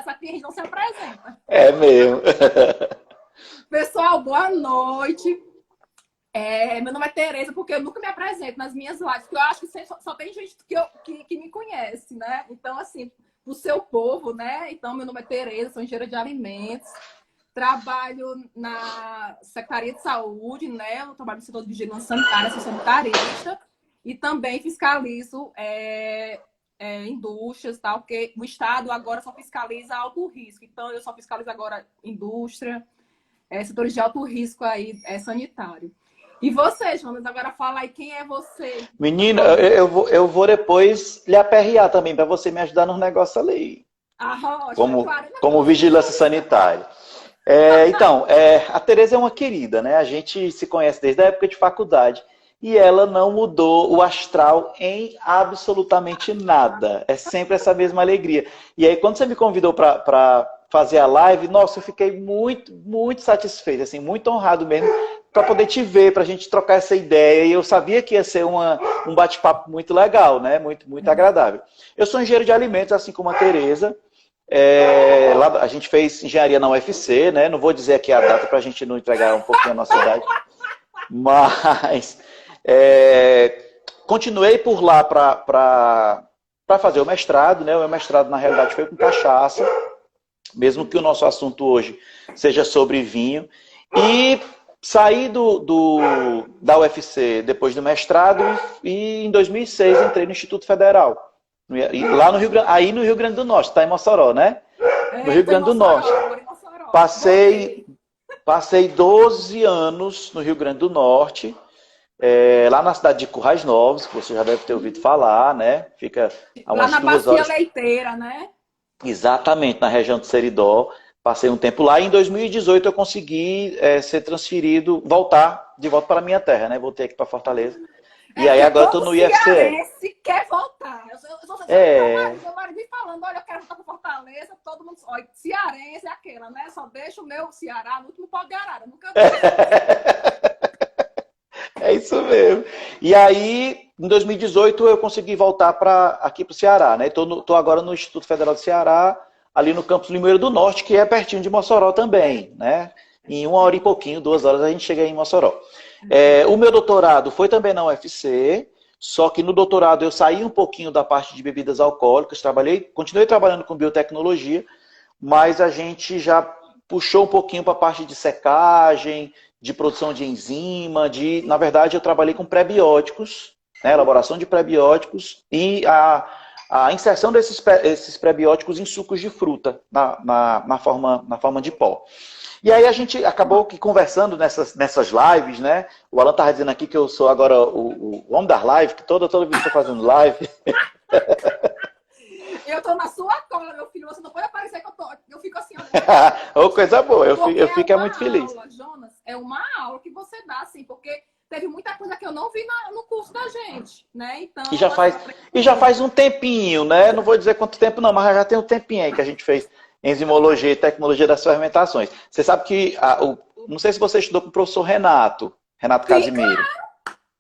Jonas, aqui a gente não se apresenta. É mesmo. Pessoal, boa noite. Meu nome é Tereza, porque eu nunca me apresento nas minhas lives, porque eu acho que só tem gente que me conhece, né? Então, assim, o seu povo, né? Então, meu nome é Tereza, sou engenheira de alimentos, trabalho na Secretaria de Saúde, né? Eu trabalho no setor de vigilância sanitária, sou sanitarista, e também fiscalizo indústrias, tal, porque o Estado agora só fiscaliza alto risco. Então, eu só fiscalizo agora indústria, setores de alto risco aí, sanitário. E você, Jonas, agora fala aí, quem é você? Menina, eu vou depois lhe aperrear também, para você me ajudar nos negócios ali. A Rocha, Como, claro, como vigilância sanitária. Então, a Tereza é uma querida, né? A gente se conhece desde a época de faculdade. E ela não mudou o astral em absolutamente nada. É sempre essa mesma alegria. E aí, quando você me convidou para fazer a live, nossa, eu fiquei muito, muito satisfeito, assim, muito honrado mesmo, para poder te ver, para a gente trocar essa ideia. E eu sabia que ia ser um bate-papo muito legal, né? Muito, muito agradável. Eu sou engenheiro de alimentos, assim como a Tereza. Lá a gente fez engenharia na UFC, né? Não vou dizer aqui a data para a gente não entregar um pouquinho a nossa idade. Mas continuei por lá para fazer o mestrado, né? O meu mestrado, na realidade, foi com cachaça, mesmo que o nosso assunto hoje seja sobre vinho. E saí da UFC depois do mestrado e em 2006 entrei no Instituto Federal. Lá no Rio Grande do Norte, está em Mossoró, né? No Rio Grande do Norte. Passei 12 anos no Rio Grande do Norte, lá na cidade de Currais Novos, que você já deve ter ouvido falar, né? Fica a umas 2 horas. Bacia Leiteira, né? Exatamente, na região de Seridó. Passei um tempo lá e em 2018 eu consegui ser transferido, voltar de volta para a minha terra, né? Voltei aqui para Fortaleza. E aí agora estou no IFCE. Cearense quer voltar. Meu marido me falando, olha, eu quero voltar para Fortaleza, todo mundo, olha, cearense é aquela, né? Só deixa o meu Ceará no último pau de arara. Nunca vi. É isso mesmo. E aí, em 2018, eu consegui voltar aqui para o Ceará, né? Estou agora no Instituto Federal do Ceará, ali no campus Limoeiro do Norte, que é pertinho de Mossoró também, né? Em 1 hora e pouquinho, 2 horas, a gente chega aí em Mossoró. O meu doutorado foi também na UFC, só que no doutorado eu saí um pouquinho da parte de bebidas alcoólicas, continuei trabalhando com biotecnologia, mas a gente já puxou um pouquinho para a parte de secagem, de produção de enzima, na verdade eu trabalhei com prebióticos, né, elaboração de prebióticos e a inserção desses prebióticos em sucos de fruta, na forma de pó. E aí a gente acabou que conversando nessas lives, né? O Alan estava dizendo aqui que eu sou agora o homem das lives, que toda vez que estou fazendo live. Eu tô na sua cola, meu filho. Você não pode aparecer que eu fico assim. Ô, coisa boa, eu fico muito feliz. Aula, Jonas, é uma aula que você dá, assim, porque teve muita coisa que eu não vi no curso da gente, né? Então, e já faz um tempinho, né? Não vou dizer quanto tempo não, mas já tem um tempinho aí que a gente fez enzimologia e tecnologia das fermentações. Você sabe que, não sei se você estudou com o professor Renato Casimiro,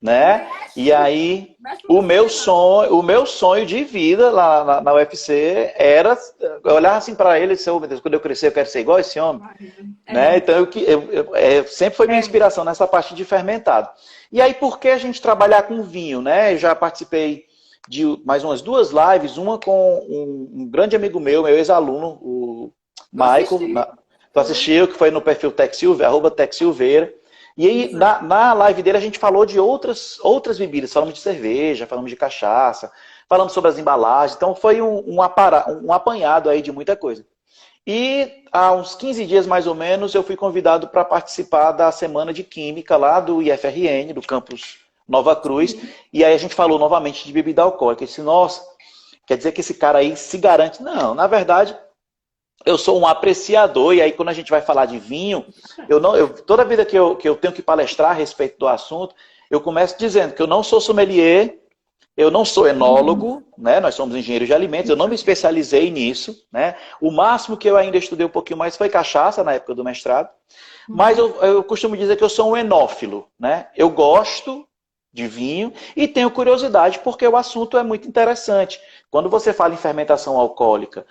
né? E aí, o meu sonho de vida lá na UFC era olhar assim para ele e dizer, oh, meu Deus, quando eu crescer eu quero ser igual a esse homem. Né? Então, sempre foi minha inspiração nessa parte de fermentado. E aí, por que a gente trabalhar com vinho, né? Eu já participei de mais umas 2 lives, uma com um grande amigo meu ex-aluno, o Michael, tu assistiu, que foi no perfil @TechSilveira. E aí, na live dele, a gente falou de outras bebidas, falamos de cerveja, falamos de cachaça, falamos sobre as embalagens, então foi um apanhado aí de muita coisa. E há uns 15 dias, mais ou menos, eu fui convidado para participar da Semana de Química lá do IFRN, do campus Nova Cruz, e aí a gente falou novamente de bebida alcoólica. Eu disse, nossa, quer dizer que esse cara aí se garante? Não, na verdade, eu sou um apreciador, e aí quando a gente vai falar de vinho, toda vida que eu tenho que palestrar a respeito do assunto, eu começo dizendo que eu não sou sommelier, eu não sou enólogo, né? Nós somos engenheiros de alimentos, eu não me especializei nisso, né? O máximo que eu ainda estudei um pouquinho mais foi cachaça na época do mestrado, mas eu costumo dizer que eu sou um enófilo, né? Eu gosto de vinho e tenho curiosidade porque o assunto é muito interessante. Quando você fala em fermentação alcoólica,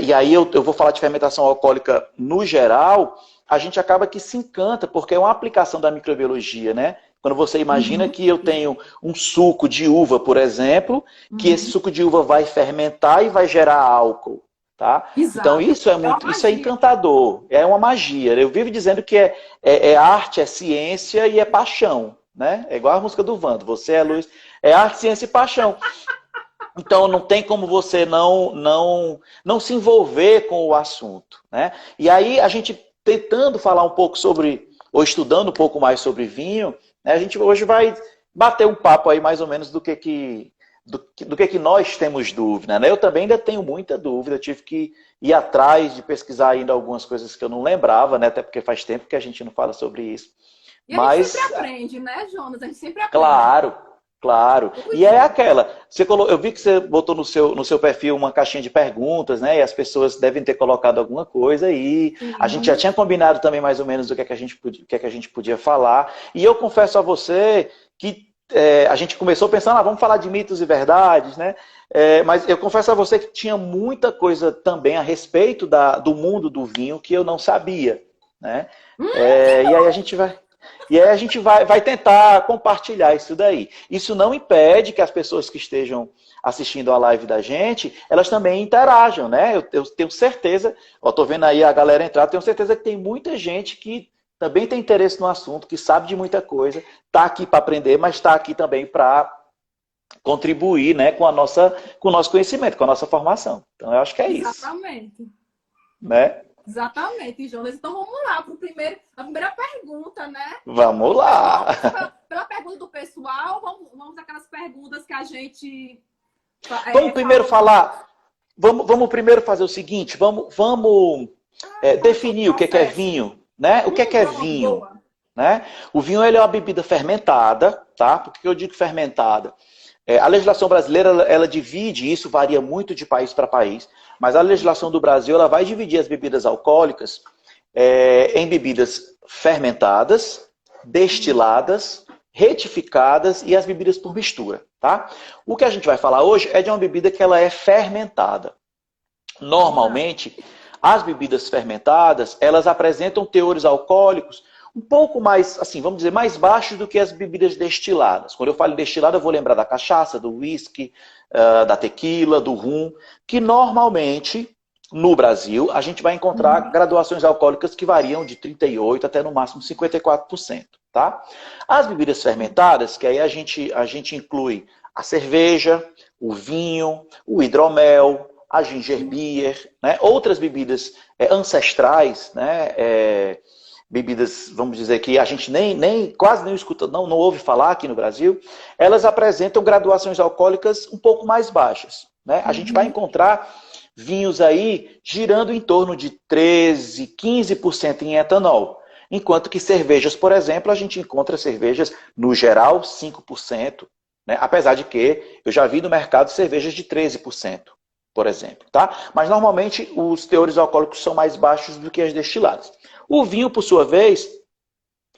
e aí eu vou falar de fermentação alcoólica no geral, a gente acaba que se encanta, porque é uma aplicação da microbiologia, né? Quando você imagina que eu tenho um suco de uva, por exemplo, que esse suco de uva vai fermentar e vai gerar álcool. Tá? Então Exato. isso é encantador, é uma magia. Eu vivo dizendo que é arte, é ciência e é paixão. Né? É igual a música do Vando, você é luz, é arte, ciência e paixão. Então não tem como você não se envolver com o assunto. Né? E aí a gente tentando falar um pouco sobre, ou estudando um pouco mais sobre vinho, né, a gente hoje vai bater um papo aí mais ou menos do que nós temos dúvida. Né? Eu também ainda tenho muita dúvida, tive que ir atrás de pesquisar ainda algumas coisas que eu não lembrava, né? Até porque faz tempo que a gente não fala sobre isso. E a gente sempre aprende, né, Jonas? A gente sempre aprende. Claro, claro. E é aquela. Eu vi que você botou no seu perfil uma caixinha de perguntas, né? E as pessoas devem ter colocado alguma coisa aí. A gente já tinha combinado também mais ou menos o que é que a gente podia falar. E eu confesso a você que a gente começou pensando, vamos falar de mitos e verdades, né? Mas eu confesso a você que tinha muita coisa também a respeito do mundo do vinho que eu não sabia, né? E aí a gente vai tentar compartilhar isso daí. Isso não impede que as pessoas que estejam assistindo a live da gente, elas também interajam, né? Eu tenho certeza, estou vendo aí a galera entrar, tenho certeza que tem muita gente que também tem interesse no assunto, que sabe de muita coisa, está aqui para aprender, mas está aqui também para contribuir, né, com o nosso conhecimento, com a nossa formação. Então, eu acho que é isso. Exatamente. Né? Exatamente, Jonas. Então, vamos lá para a primeira pergunta, né? Vamos lá. Pela pergunta do pessoal, vamos aquelas perguntas que a gente... Vamos primeiro falar... Vamos primeiro fazer o seguinte, vamos definir o que é vinho. Né? O que é vinho? Boa. Né? O vinho ele é uma bebida fermentada, tá? Por que eu digo fermentada? A legislação brasileira ela divide, isso varia muito de país para país, mas a legislação do Brasil ela vai dividir as bebidas alcoólicas em bebidas fermentadas, destiladas, retificadas e as bebidas por mistura. Tá? O que a gente vai falar hoje é de uma bebida que ela é fermentada. Normalmente, as bebidas fermentadas, elas apresentam teores alcoólicos um pouco mais, assim, vamos dizer, mais baixos do que as bebidas destiladas. Quando eu falo destilada, eu vou lembrar da cachaça, do whisky, da tequila, do rum, que normalmente, no Brasil, a gente vai encontrar graduações alcoólicas que variam de 38% até no máximo 54%. Tá? As bebidas fermentadas, que aí a gente inclui a cerveja, o vinho, o hidromel, a ginger beer, né? Outras bebidas ancestrais, né? Bebidas, vamos dizer, que a gente quase nem escuta, não ouve falar aqui no Brasil, elas apresentam graduações alcoólicas um pouco mais baixas. Né? A gente vai encontrar vinhos aí girando em torno de 13%, 15% em etanol. Enquanto que cervejas, por exemplo, a gente encontra cervejas, no geral, 5%. Né? Apesar de que eu já vi no mercado cervejas de 13%. Por exemplo, tá? Mas normalmente os teores alcoólicos são mais baixos do que as destiladas. O vinho, por sua vez,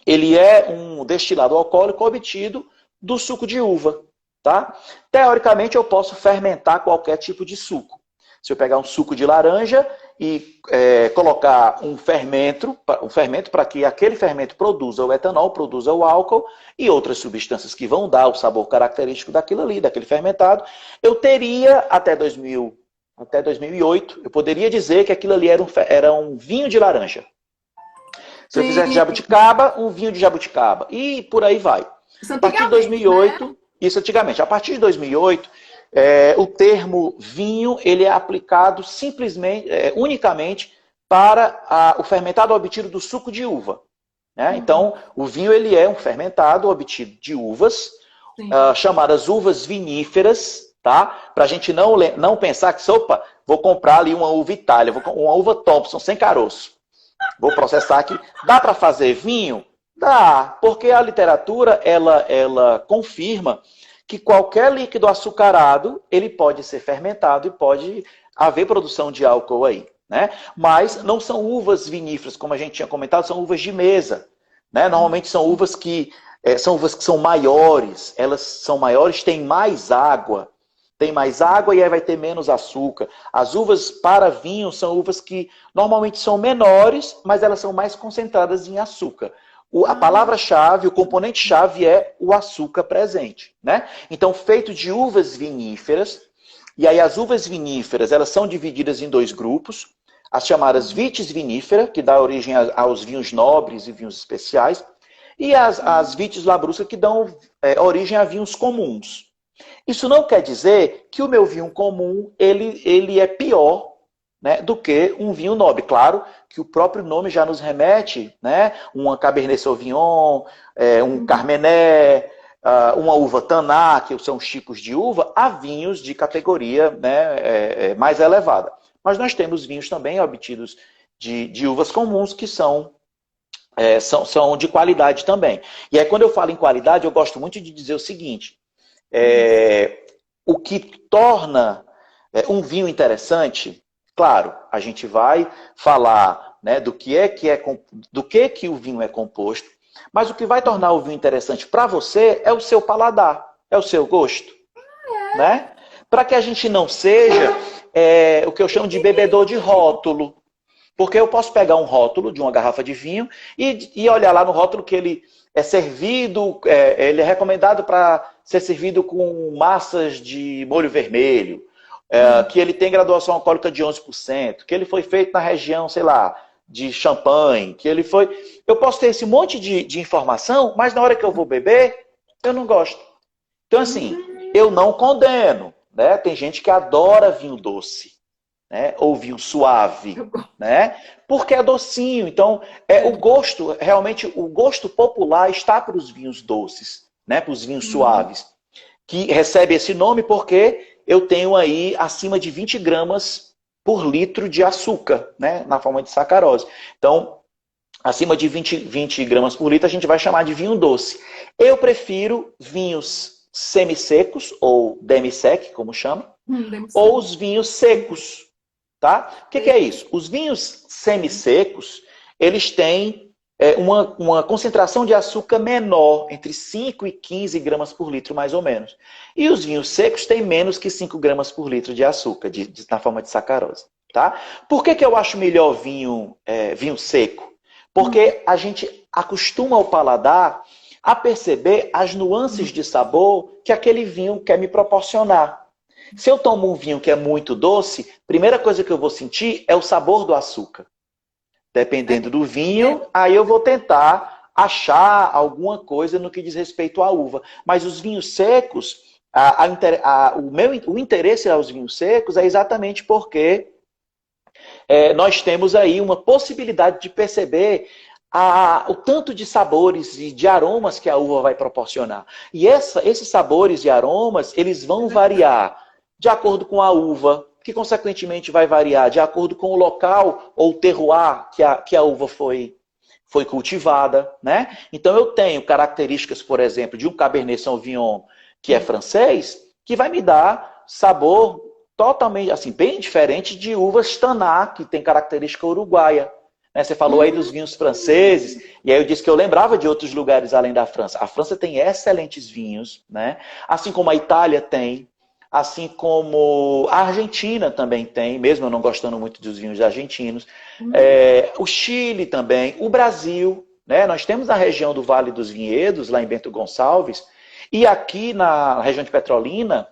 ele é um destilado alcoólico obtido do suco de uva, tá? Teoricamente, eu posso fermentar qualquer tipo de suco. Se eu pegar um suco de laranja e colocar um fermento para que aquele fermento produza o etanol, produza o álcool e outras substâncias que vão dar o sabor característico daquilo ali, daquele fermentado, eu teria até 2008, eu poderia dizer que aquilo ali era um vinho de laranja. Se eu fizesse jabuticaba, um vinho de jabuticaba. E por aí vai. A partir de 2008, né? Isso antigamente. A partir de 2008, o termo vinho ele é aplicado simplesmente, unicamente para o fermentado obtido do suco de uva. Né? Então, o vinho ele é um fermentado obtido de uvas, chamadas uvas viníferas, tá? Para a gente não pensar que, opa, vou comprar ali uma uva Itália, uma uva Thompson sem caroço. Vou processar aqui. Dá para fazer vinho? Dá, porque a literatura ela confirma que qualquer líquido açucarado ele pode ser fermentado e pode haver produção de álcool aí. Né? Mas não são uvas viníferas, como a gente tinha comentado, são uvas de mesa. Né? Normalmente são uvas que são uvas que são maiores, elas são maiores, têm mais água. Tem mais água e aí vai ter menos açúcar. As uvas para vinho são uvas que normalmente são menores, mas elas são mais concentradas em açúcar. A palavra-chave, o componente-chave é o açúcar presente, né? Então, feito de uvas viníferas, e aí as uvas viníferas, elas são divididas em dois grupos, as chamadas vites vinífera, que dá origem aos vinhos nobres e vinhos especiais, e as vites labrusca, que dão origem a vinhos comuns. Isso não quer dizer que o meu vinho comum ele é pior, né, do que um vinho nobre. Claro que o próprio nome já nos remete, né, uma Cabernet Sauvignon, um Carmenet, uma uva Taná, que são os tipos de uva, a vinhos de categoria, né, mais elevada. Mas nós temos vinhos também obtidos de uvas comuns que são de qualidade também. E aí, quando eu falo em qualidade, eu gosto muito de dizer o seguinte: o que torna um vinho interessante, claro, a gente vai falar, né, do que o vinho é composto, mas o que vai tornar o vinho interessante para você é o seu paladar, é o seu gosto, né? Para que a gente não seja o que eu chamo de bebedor de rótulo. Porque eu posso pegar um rótulo de uma garrafa de vinho e olhar lá no rótulo que ele é servido, ele é recomendado para ser servido com massas de molho vermelho, que ele tem graduação alcoólica de 11%, que ele foi feito na região, sei lá, de Champagne, que ele foi... Eu posso ter esse monte de informação, mas na hora que eu vou beber, eu não gosto. Então, assim, eu não condeno, né? Tem gente que adora vinho doce, né? Ou vinho suave, né? Porque é docinho. Então, o gosto, realmente, o gosto popular está para os vinhos doces, né? Para os vinhos suaves, que recebe esse nome porque eu tenho aí acima de 20 gramas por litro de açúcar, né? Na forma de sacarose. Então, acima de 20 gramas por litro, a gente vai chamar de vinho doce. Eu prefiro vinhos semissecos, ou demi-sec, como chama, ou os vinhos secos. Tá? O que é isso? Os vinhos semissecos, eles têm uma concentração de açúcar menor, entre 5 e 15 gramas por litro, mais ou menos. E os vinhos secos têm menos que 5 gramas por litro de açúcar, na forma de sacarose. Tá? Por que eu acho melhor vinho seco? Porque a gente acostuma o paladar a perceber as nuances de sabor que aquele vinho quer me proporcionar. Se eu tomo um vinho que é muito doce, a primeira coisa que eu vou sentir é o sabor do açúcar. Dependendo do vinho, aí eu vou tentar achar alguma coisa no que diz respeito à uva. Mas os vinhos secos, o interesse aos vinhos secos é exatamente porque nós temos aí uma possibilidade de perceber o tanto de sabores e de aromas que a uva vai proporcionar. E esses sabores e aromas, eles vão variar de acordo com a uva, que consequentemente vai variar de acordo com o local ou terroir que a uva foi cultivada, né? Então eu tenho características, por exemplo, de um Cabernet Sauvignon que é francês, que vai me dar sabor totalmente, assim, bem diferente de uvas Taná, que tem característica uruguaia. Né? Você falou aí dos vinhos franceses, e aí eu disse que eu lembrava de outros lugares além da França. A França tem excelentes vinhos, né? Assim como a Itália tem, assim como a Argentina também tem, mesmo eu não gostando muito dos vinhos argentinos. O Chile também, o Brasil, né? Nós temos a região do Vale dos Vinhedos, lá em Bento Gonçalves, e aqui na região de Petrolina,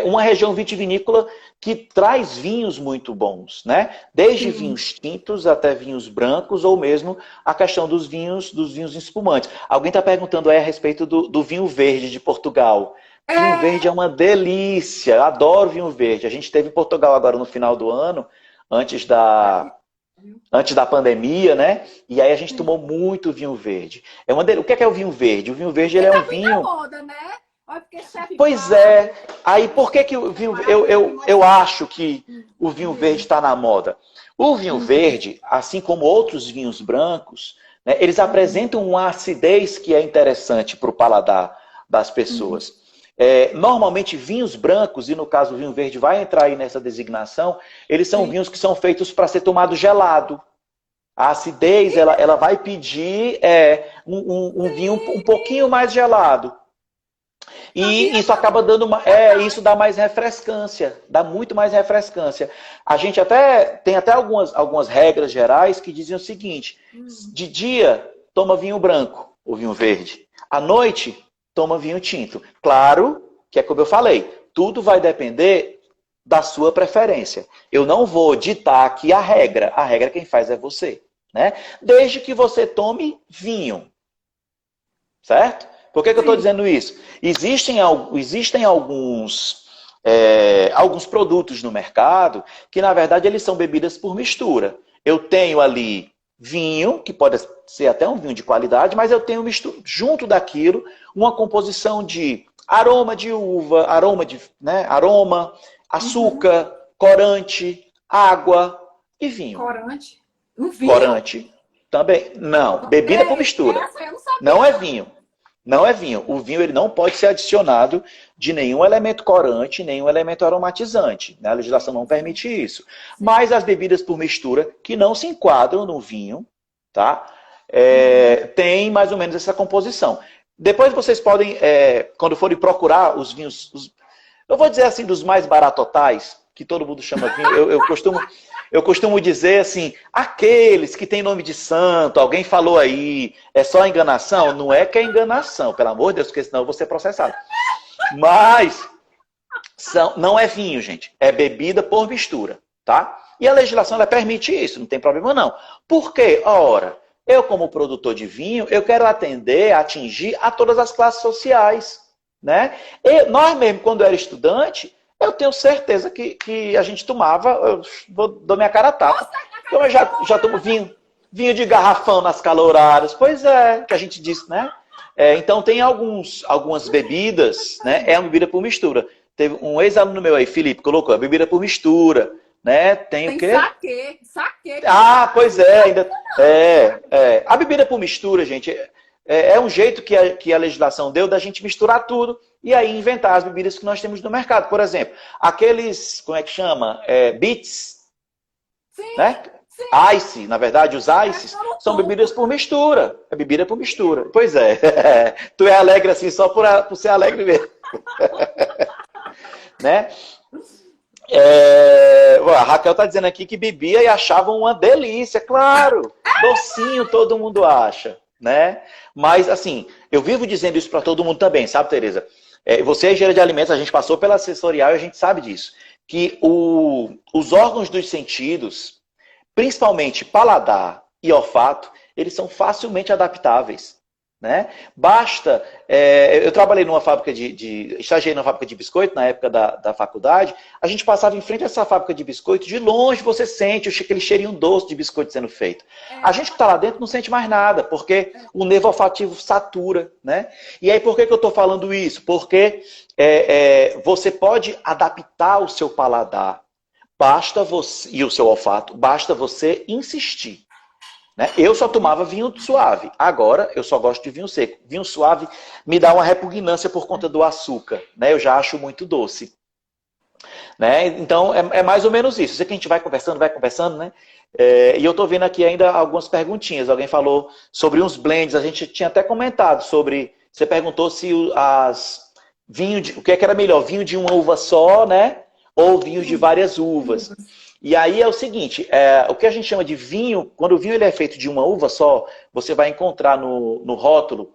uma região vitivinícola que traz vinhos muito bons, né? Desde vinhos tintos até vinhos brancos, ou mesmo a questão dos vinhos espumantes. Alguém está perguntando aí a respeito do vinho verde de Portugal. Vinho verde é uma delícia, eu adoro vinho verde. A gente esteve em Portugal agora no final do ano, antes da pandemia, né? E aí a gente tomou muito vinho verde. O que é o vinho verde? O vinho verde ele é um vinho... moda, né? Pois é. Aí por que o vinho... Eu acho que o vinho verde está na moda. O vinho verde, assim como outros vinhos brancos, né, eles apresentam uma acidez que é interessante para o paladar das pessoas. Normalmente vinhos brancos, e no caso o vinho verde vai entrar aí nessa designação, eles são vinhos que são feitos para ser tomado gelado. A acidez, ela vai pedir um vinho um pouquinho mais gelado. E isso acaba dando isso dá mais refrescância, dá muito mais refrescância. A gente tem até algumas regras gerais que dizem o seguinte: de dia, toma vinho branco ou vinho verde. À noite, toma vinho tinto. Claro que é como eu falei, tudo vai depender da sua preferência. Eu não vou ditar aqui a regra quem faz é você, né? Desde que você tome vinho, certo? Por que eu estou dizendo isso? Existem alguns produtos no mercado que, na verdade, eles são bebidas por mistura. Eu tenho ali vinho, que pode ser até um vinho de qualidade, mas eu tenho junto daquilo uma composição de aroma de uva, aroma, açúcar, corante, água e vinho. Corante? Um vinho? Corante também. Não, bebida por mistura. Essa eu não sabia. Não é vinho. Não é vinho. O vinho ele não pode ser adicionado de nenhum elemento corante, nenhum elemento aromatizante. Né? A legislação não permite isso. Mas as bebidas por mistura, que não se enquadram no vinho, tá? Tem mais ou menos essa composição. Depois vocês podem, quando forem procurar os vinhos, eu vou dizer assim, dos mais baratotais, que todo mundo chama vinho, eu costumo dizer assim, aqueles que têm nome de santo, alguém falou aí, é só enganação? Não é que é enganação, pelo amor de Deus, porque senão eu vou ser processado. Mas não é vinho, gente. É bebida por mistura, tá? E a legislação ela permite isso, não tem problema não. Por quê? Ora, eu como produtor de vinho, eu quero atingir a todas as classes sociais, né? Nós mesmo, quando eu era estudante, eu tenho certeza que a gente tomava, eu dou minha cara a tapa. Então eu já tomo vinho de garrafão nas caloradas. Pois é, que a gente disse, né? Então tem algumas bebidas, né? É uma bebida por mistura. Teve um ex-aluno meu aí, Felipe, colocou a bebida por mistura, né? Tem o quê? Saquê. Ah, pois é, ainda. A bebida por mistura, gente, é um jeito que a legislação deu da gente misturar tudo e aí inventar as bebidas que nós temos no mercado. Por exemplo, aqueles, como é que chama? Beats, Sim, né? sim. Ice, na verdade, os ices são bebidas por mistura. É bebida por mistura. Pois é. Tu é alegre assim só por ser alegre mesmo. Né? A Raquel tá dizendo aqui que bebia e achava uma delícia. Claro, docinho todo mundo acha, né? Mas, assim, eu vivo dizendo isso para todo mundo também, sabe, Tereza? Você é engenheira de alimentos, a gente passou pela assessorial e a gente sabe disso. Que os órgãos dos sentidos, principalmente paladar e olfato, eles são facilmente adaptáveis, né? Basta... eu trabalhei numa fábrica estagiei numa fábrica de biscoito na época da faculdade. A gente passava em frente a essa fábrica de biscoito, de longe você sente aquele cheirinho doce de biscoito sendo feito. A gente que está lá dentro não sente mais nada, porque o nervo olfativo satura, né? E aí por que eu estou falando isso? Porque você pode adaptar o seu paladar e o seu olfato, basta você insistir. Né? Eu só tomava vinho suave. Agora, eu só gosto de vinho seco. Vinho suave me dá uma repugnância por conta do açúcar. Né? Eu já acho muito doce. Né? Então, é mais ou menos isso. Sei que a gente vai conversando, né? E eu estou vendo aqui ainda algumas perguntinhas. Alguém falou sobre uns blends. A gente tinha até comentado sobre... Você perguntou se o que era melhor? Vinho de uma uva só, né? Ou vinho de várias uvas. E aí é o seguinte, o que a gente chama de vinho, quando o vinho ele é feito de uma uva só, você vai encontrar no rótulo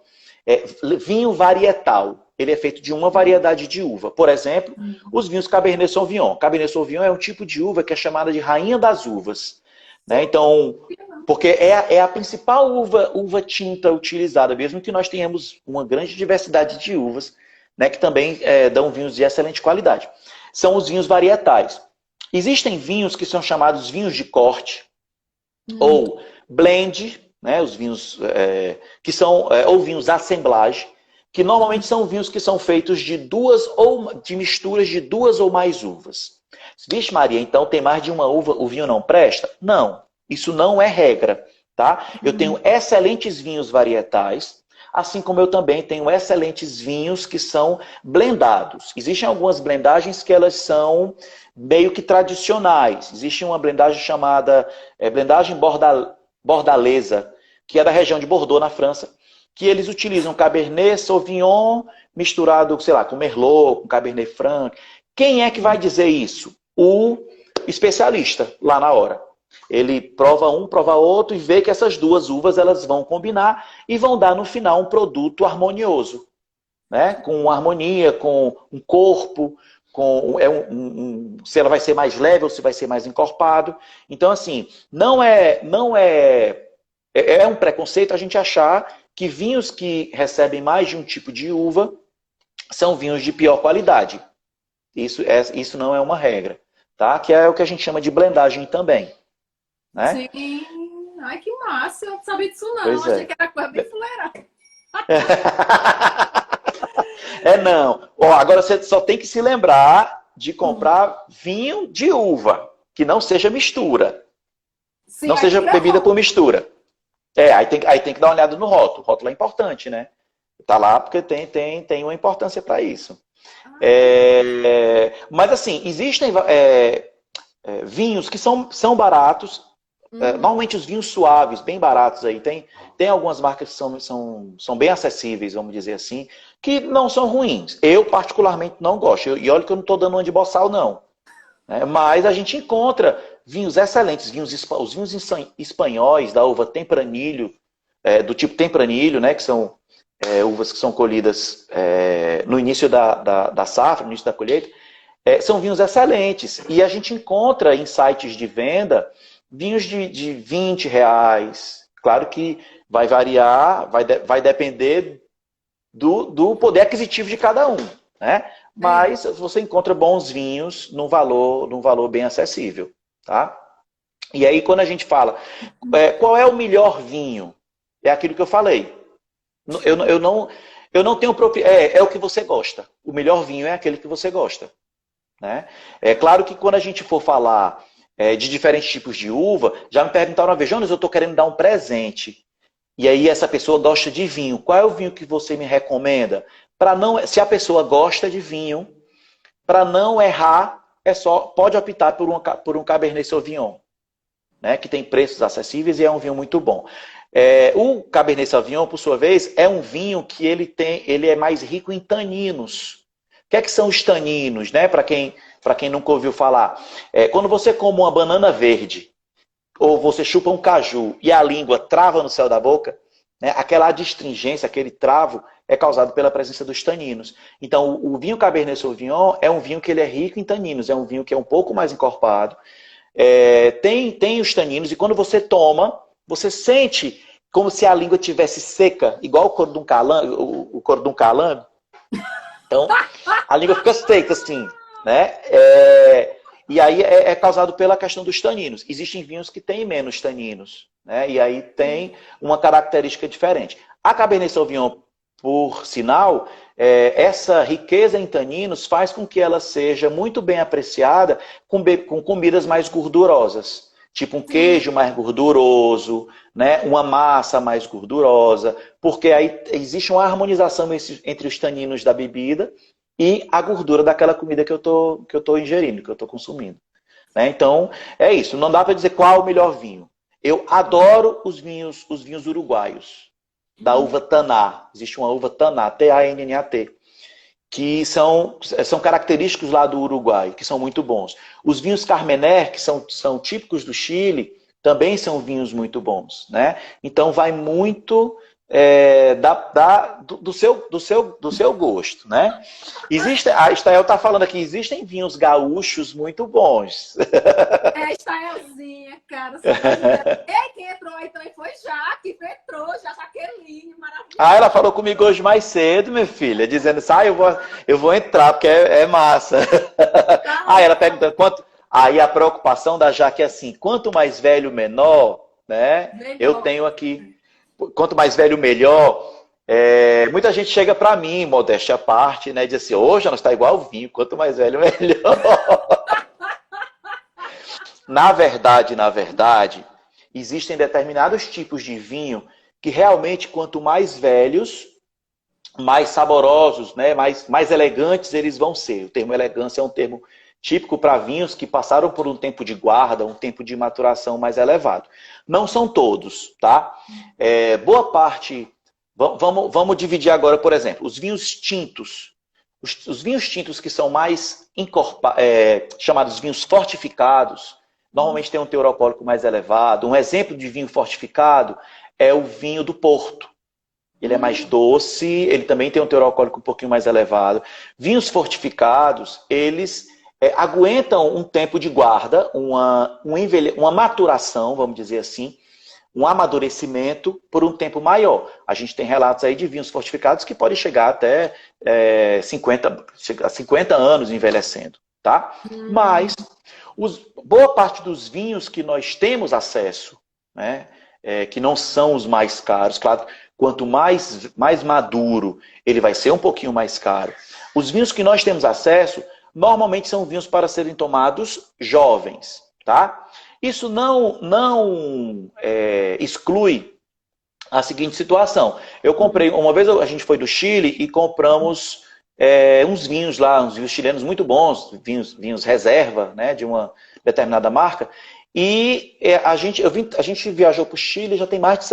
vinho varietal. Ele é feito de uma variedade de uva. Por exemplo, os vinhos Cabernet Sauvignon. Cabernet Sauvignon é um tipo de uva que é chamada de rainha das uvas. Né? Então, porque é a principal uva tinta utilizada, mesmo que nós tenhamos uma grande diversidade de uvas, né, que também dão vinhos de excelente qualidade. São os vinhos varietais. Existem vinhos que são chamados vinhos de corte, ou blend, né, os vinhos que são, ou vinhos assemblage, que normalmente são vinhos que são feitos de misturas de duas ou mais uvas. Vixe Maria, então tem mais de uma uva, o vinho não presta? Não, isso não é regra, tá? Eu tenho excelentes vinhos varietais, assim como eu também tenho excelentes vinhos que são blendados. Existem algumas blendagens que elas são meio que tradicionais. Existe uma blendagem chamada blendagem Bordaleza, que é da região de Bordeaux, na França, que eles utilizam Cabernet Sauvignon misturado, sei lá, com Merlot, com Cabernet Franc. Quem é que vai dizer isso? O especialista, lá na hora. Ele prova um, prova outro e vê que essas duas uvas elas vão combinar e vão dar no final um produto harmonioso, né? Com harmonia, com um corpo, com se ela vai ser mais leve ou se vai ser mais encorpado. Então, assim, é um preconceito a gente achar que vinhos que recebem mais de um tipo de uva são vinhos de pior qualidade. Isso não é uma regra, tá? Que é o que a gente chama de blendagem também, né? Sim. Ai, que massa. Eu não sabia disso, não. Pois Achei é. que era coisa bem fuleirada. Não. Ó, agora você só tem que se lembrar de comprar vinho de uva, que não seja mistura. Sim, Não aí seja tira bebida foto. por mistura. Aí tem que dar uma olhada no rótulo. O rótulo é importante, né? Tá lá porque tem uma importância para isso. Ah, que massa. Mas assim, existem vinhos que são baratos. Uhum. Normalmente os vinhos suaves, bem baratos aí. Tem algumas marcas que são bem acessíveis, vamos dizer assim, que não são ruins. Eu particularmente não gosto. E olha que eu não estou dando uma de boçal, não. Né? Mas a gente encontra vinhos excelentes, os vinhos espanhóis da uva Tempranillo, do tipo Tempranillo, né, que são uvas que são colhidas no início da safra, no início da colheita, são vinhos excelentes. E a gente encontra em sites de venda vinhos de R$ 20. Claro que vai variar, vai depender do poder aquisitivo de cada um, né? É. Mas você encontra bons vinhos num valor bem acessível, tá? E aí quando a gente fala, qual é o melhor vinho? É aquilo que eu falei. Eu não tenho propriedade. É o que você gosta. O melhor vinho é aquele que você gosta, né? É claro que quando a gente for falar de diferentes tipos de uva, já me perguntaram uma vez, Jonas, eu estou querendo dar um presente. E aí essa pessoa gosta de vinho. Qual é o vinho que você me recomenda? Se a pessoa gosta de vinho, para não errar, pode optar por um Cabernet Sauvignon, né, que tem preços acessíveis e é um vinho muito bom. O Cabernet Sauvignon, por sua vez, é um vinho que ele é mais rico em taninos. O que são os taninos, né? Para quem nunca ouviu falar. Quando você come uma banana verde, ou você chupa um caju e a língua trava no céu da boca, né, aquela adstringência, aquele travo, é causado pela presença dos taninos. Então, o vinho Cabernet Sauvignon é um vinho que ele é rico em taninos, é um vinho que é um pouco mais encorpado, tem os taninos, e quando você toma, você sente como se a língua tivesse seca, igual o couro de um calango, o couro de um calango. Então, a língua fica seca, assim, né? E aí é causado pela questão dos taninos. Existem vinhos que têm menos taninos, né? E aí tem uma característica diferente. A Cabernet Sauvignon, por sinal, essa riqueza em taninos faz com que ela seja muito bem apreciada com comidas mais gordurosas. Tipo um Sim. queijo mais gorduroso, né? Uma massa mais gordurosa, porque aí existe uma harmonização entre os taninos da bebida e a gordura daquela comida que eu tô ingerindo, que eu estou consumindo. Né? Então, é isso. Não dá para dizer qual é o melhor vinho. Eu adoro os vinhos uruguaios, da uva Taná. Existe uma uva Taná, T-A-N-N-A-T, que são característicos lá do Uruguai, que são muito bons. Os vinhos Carmener, que são típicos do Chile, também são vinhos muito bons. Né? Então, vai muito do seu gosto. Né? A Estael está falando aqui, existem vinhos gaúchos muito bons. Estaelzinha, cara, você tá dizendo. Ei, quem entrou aí também foi Jaque, Jaqueline, Ela maravilhosa. falou comigo hoje mais cedo, minha filha, dizendo assim, eu vou entrar, porque é massa. Tá Aí ela lá, perguntando quanto. Aí a preocupação da Jaque é assim, quanto mais velho, menor, né? Eu melhor. tenho aqui, quanto mais velho, melhor. Muita gente chega para mim, modéstia à parte, né? Diz assim, hoje nós está igual vinho, quanto mais velho, melhor. Na verdade, existem determinados tipos de vinho que realmente, quanto mais velhos, mais saborosos, né? mais elegantes eles vão ser. O termo elegância é um termo típico para vinhos que passaram por um tempo de guarda, um tempo de maturação mais elevado. Não são todos, tá? Boa parte... Vamos dividir agora, por exemplo, os vinhos tintos. Os vinhos tintos que são mais chamados vinhos fortificados, normalmente tem um teor alcoólico mais elevado. Um exemplo de vinho fortificado é o vinho do Porto. Ele é mais doce, ele também tem um teor alcoólico um pouquinho mais elevado. Vinhos fortificados, eles aguentam um tempo de guarda, uma maturação, vamos dizer assim, um amadurecimento por um tempo maior. A gente tem relatos aí de vinhos fortificados que podem chegar até 50 anos envelhecendo, tá? Mas boa parte dos vinhos que nós temos acesso, né, que não são os mais caros, claro, quanto mais maduro, ele vai ser um pouquinho mais caro. Os vinhos que nós temos acesso, normalmente são vinhos para serem tomados jovens, tá? Isso não exclui a seguinte situação. Eu comprei, uma vez a gente foi do Chile e compramos uns vinhos lá, uns vinhos chilenos muito bons, vinhos reserva, né, de uma determinada marca. E a gente viajou para o Chile já tem mais de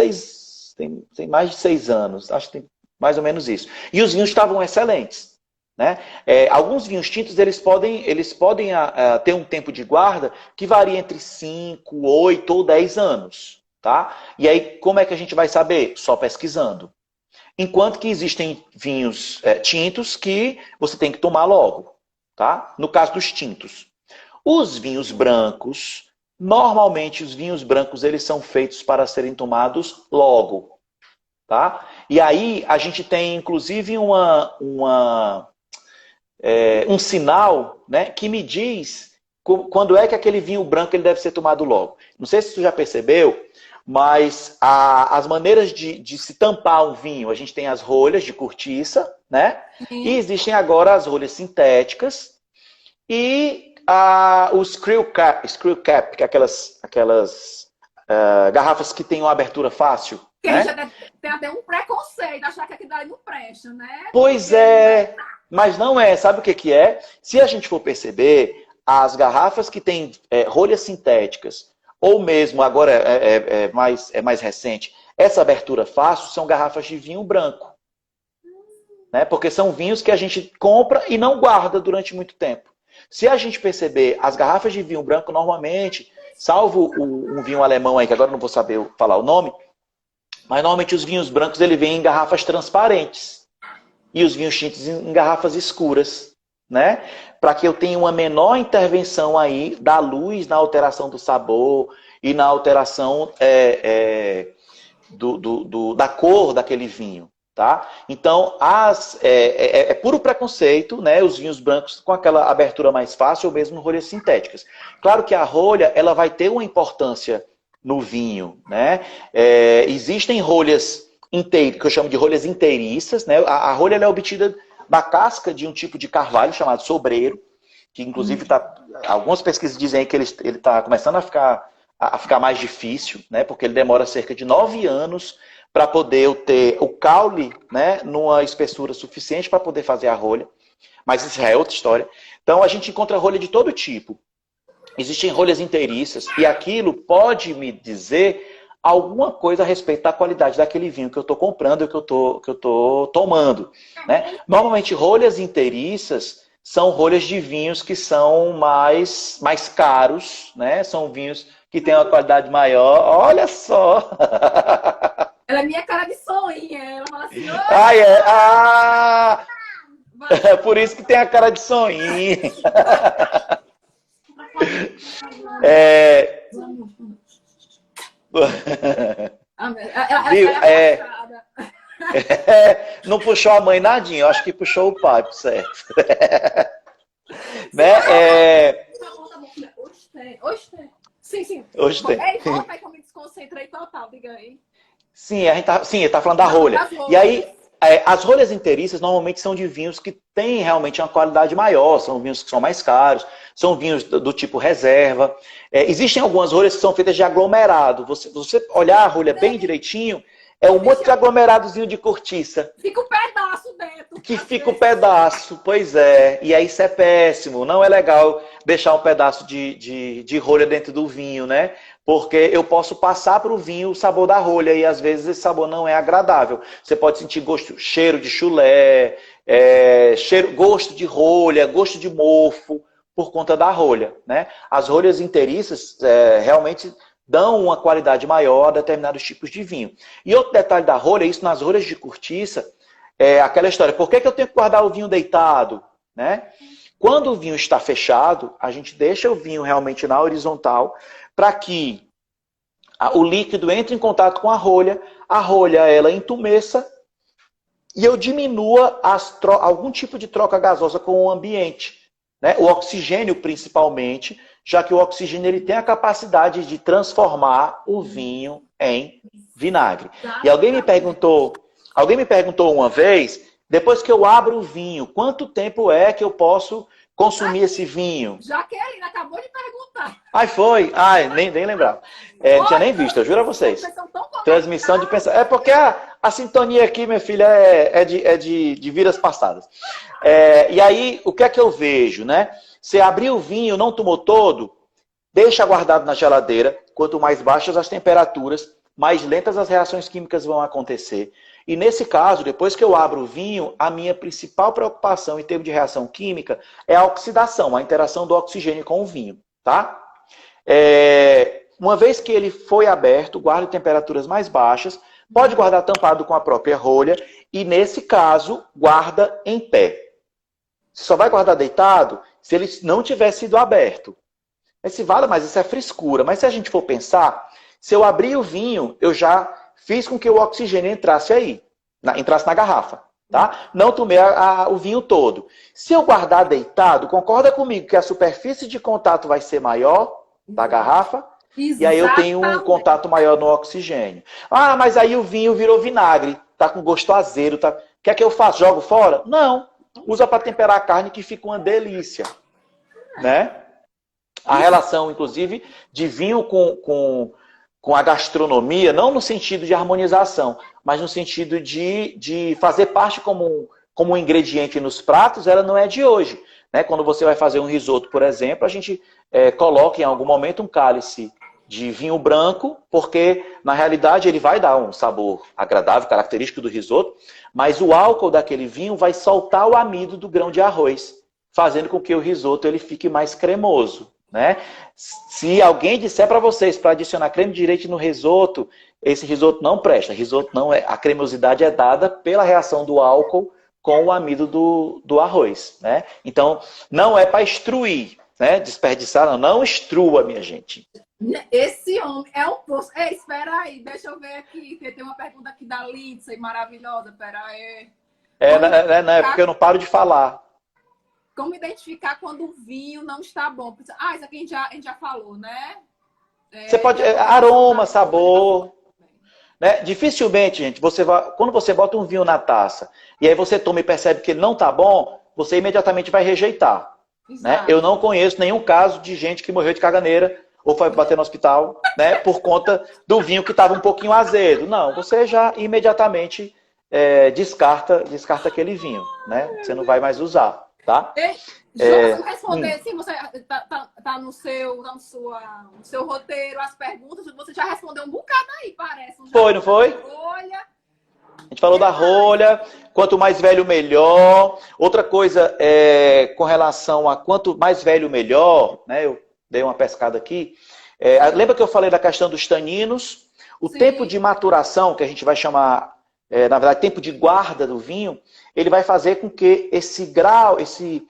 6 anos, acho que tem mais ou menos isso. E os vinhos estavam excelentes. Né? Alguns vinhos tintos eles podem ter um tempo de guarda que varia entre 5, 8 ou 10 anos. Tá? E aí, como é que a gente vai saber? Só pesquisando. Enquanto que existem vinhos tintos que você tem que tomar logo. Tá? No caso dos tintos. Os vinhos brancos, normalmente os vinhos brancos eles são feitos para serem tomados logo. Tá? E aí a gente tem inclusive um sinal, né, que me diz quando é que aquele vinho branco ele deve ser tomado logo. Não sei se tu já percebeu, mas as maneiras de se tampar um vinho, a gente tem as rolhas de cortiça, né? E existem agora as rolhas sintéticas e o screw cap, que é aquelas garrafas que têm uma abertura fácil. Que né? a gente tem até um preconceito, achar que aquilo ali não presta, né? Pois é, mas não é. Sabe o que é? Se a gente for perceber, as garrafas que têm rolhas sintéticas, ou mesmo agora é mais recente, essa abertura fácil, são garrafas de vinho branco. Né? Porque são vinhos que a gente compra e não guarda durante muito tempo. Se a gente perceber, as garrafas de vinho branco, normalmente, salvo um vinho alemão aí, que agora não vou saber falar o nome, mas normalmente os vinhos brancos ele vem em garrafas transparentes. E os vinhos tintos em garrafas escuras. Né? Para que eu tenha uma menor intervenção aí da luz na alteração do sabor e na alteração da cor daquele vinho. Tá? Então, é puro preconceito, né? Os vinhos brancos com aquela abertura mais fácil ou mesmo rolhas sintéticas. Claro que a rolha ela vai ter uma importância no vinho. Né? Existem rolhas que eu chamo de rolhas inteiriças. Né? A rolha ela é obtida da casca de um tipo de carvalho chamado sobreiro, que inclusive algumas pesquisas dizem que ele está começando a ficar mais difícil, né? Porque ele demora cerca de 9 anos para poder ter o caule, né, numa espessura suficiente para poder fazer a rolha. Mas isso já é outra história. Então a gente encontra rolha de todo tipo. Existem rolhas inteiriças e aquilo pode me dizer alguma coisa a respeito da qualidade daquele vinho que eu estou comprando, que eu tô tomando. Né? Normalmente rolhas inteiriças são rolhas de vinhos que são mais caros, né? São vinhos que têm uma qualidade maior. Olha só! Ela é minha cara de sonho. Ela fala assim... É por isso que tem a cara de sonhinho. Não puxou a mãe nadinha, eu acho que puxou o pai, por certo. Né? Sim, sim. Hoje tem. Volta aí que eu me desconcentrei total, diga aí. Sim, ele tá falando da rolha. E aí, as rolhas inteiriças normalmente são de vinhos que têm realmente uma qualidade maior, são vinhos que são mais caros, são vinhos do tipo reserva. Existem algumas rolhas que são feitas de aglomerado. Você olhar a rolha bem direitinho, é um monte de aglomeradozinho de cortiça. Fica um pedaço dentro. que fica o pedaço, pois é. E aí isso é péssimo. Não é legal deixar um pedaço de rolha dentro do vinho, né? Porque eu posso passar para o vinho o sabor da rolha e às vezes esse sabor não é agradável. Você pode sentir gosto, cheiro de chulé, gosto de rolha, gosto de mofo por conta da rolha, né? As rolhas inteiriças realmente dão uma qualidade maior a determinados tipos de vinho. E outro detalhe da rolha, isso nas rolhas de cortiça, é aquela história, por que eu tenho que guardar o vinho deitado? Né? Quando o vinho está fechado, a gente deixa o vinho realmente na horizontal para que o líquido entre em contato com a rolha ela entumeça e eu diminua algum tipo de troca gasosa com o ambiente. Né? O oxigênio, principalmente, já que o oxigênio ele tem a capacidade de transformar o vinho em vinagre. E alguém me perguntou uma vez, depois que eu abro o vinho, quanto tempo é que eu posso consumir esse vinho? Jaqueline acabou de perguntar. Ai, foi? Ai, nem lembrava. Não tinha nem visto, eu juro a vocês. Transmissão de pensamento. É porque a sintonia aqui, minha filha, é de vidas passadas. E aí, o que é que eu vejo, né? Você abriu o vinho, não tomou todo, deixa guardado na geladeira. Quanto mais baixas as temperaturas, mais lentas as reações químicas vão acontecer. E nesse caso, depois que eu abro o vinho, a minha principal preocupação em termos de reação química é a oxidação, a interação do oxigênio com o vinho. Tá? Uma vez que ele foi aberto, guarde temperaturas mais baixas, pode guardar tampado com a própria rolha e, nesse caso, guarda em pé. Você só vai guardar deitado se ele não tiver sido aberto. Mas isso é frescura. Mas se a gente for pensar, se eu abrir o vinho, eu já fiz com que o oxigênio entrasse entrasse na garrafa. Tá? Não tomei o vinho todo. Se eu guardar deitado, concorda comigo que a superfície de contato vai ser maior da garrafa? Exatamente. E aí eu tenho um contato maior no oxigênio. Ah, mas aí o vinho virou vinagre, tá com gosto azedo. Tá... Quer que eu faça? Jogo fora? Não. Usa para temperar a carne que fica uma delícia. Né? A relação, inclusive, de vinho com a gastronomia, não no sentido de harmonização, mas no sentido de fazer parte como um ingrediente nos pratos, ela não é de hoje. Né? Quando você vai fazer um risoto, por exemplo, a gente coloca em algum momento um cálice de vinho branco, porque na realidade ele vai dar um sabor agradável, característico do risoto, mas o álcool daquele vinho vai soltar o amido do grão de arroz, fazendo com que o risoto ele fique mais cremoso. Né? Se alguém disser para vocês para adicionar creme de leite no risoto, esse risoto não presta. Risoto não a cremosidade é dada pela reação do álcool com o amido do arroz. Né? Então, não é para extruir, né? Desperdiçar, não extrua, minha gente. Esse homem é um poço. Espera aí, deixa eu ver aqui. Tem uma pergunta aqui da Lindsay, maravilhosa. Espera aí. É porque eu não paro de falar. Como identificar quando o vinho não está bom? Isso aqui a gente já falou, né? Você pode... aroma, sabor. Né? Dificilmente, gente, quando você bota um vinho na taça e aí você toma e percebe que ele não está bom, você imediatamente vai rejeitar. Né? Eu não conheço nenhum caso de gente que morreu de caganeira ou foi bater no hospital, né, por conta do vinho que estava um pouquinho azedo. Não, você já imediatamente descarta aquele vinho. Né? Você não vai mais usar. Tá? Vamos responder, sim, você tá no seu roteiro, as perguntas, você já respondeu um bocado aí, parece. Foi, não foi? A gente falou da rolha, quanto mais velho, melhor. Outra coisa, com relação a quanto mais velho, melhor, né? Eu dei uma pescada aqui. Lembra que eu falei da questão dos taninos? O Sim. tempo de maturação, que a gente vai chamar, na verdade, tempo de guarda do vinho, ele vai fazer com que esse grau,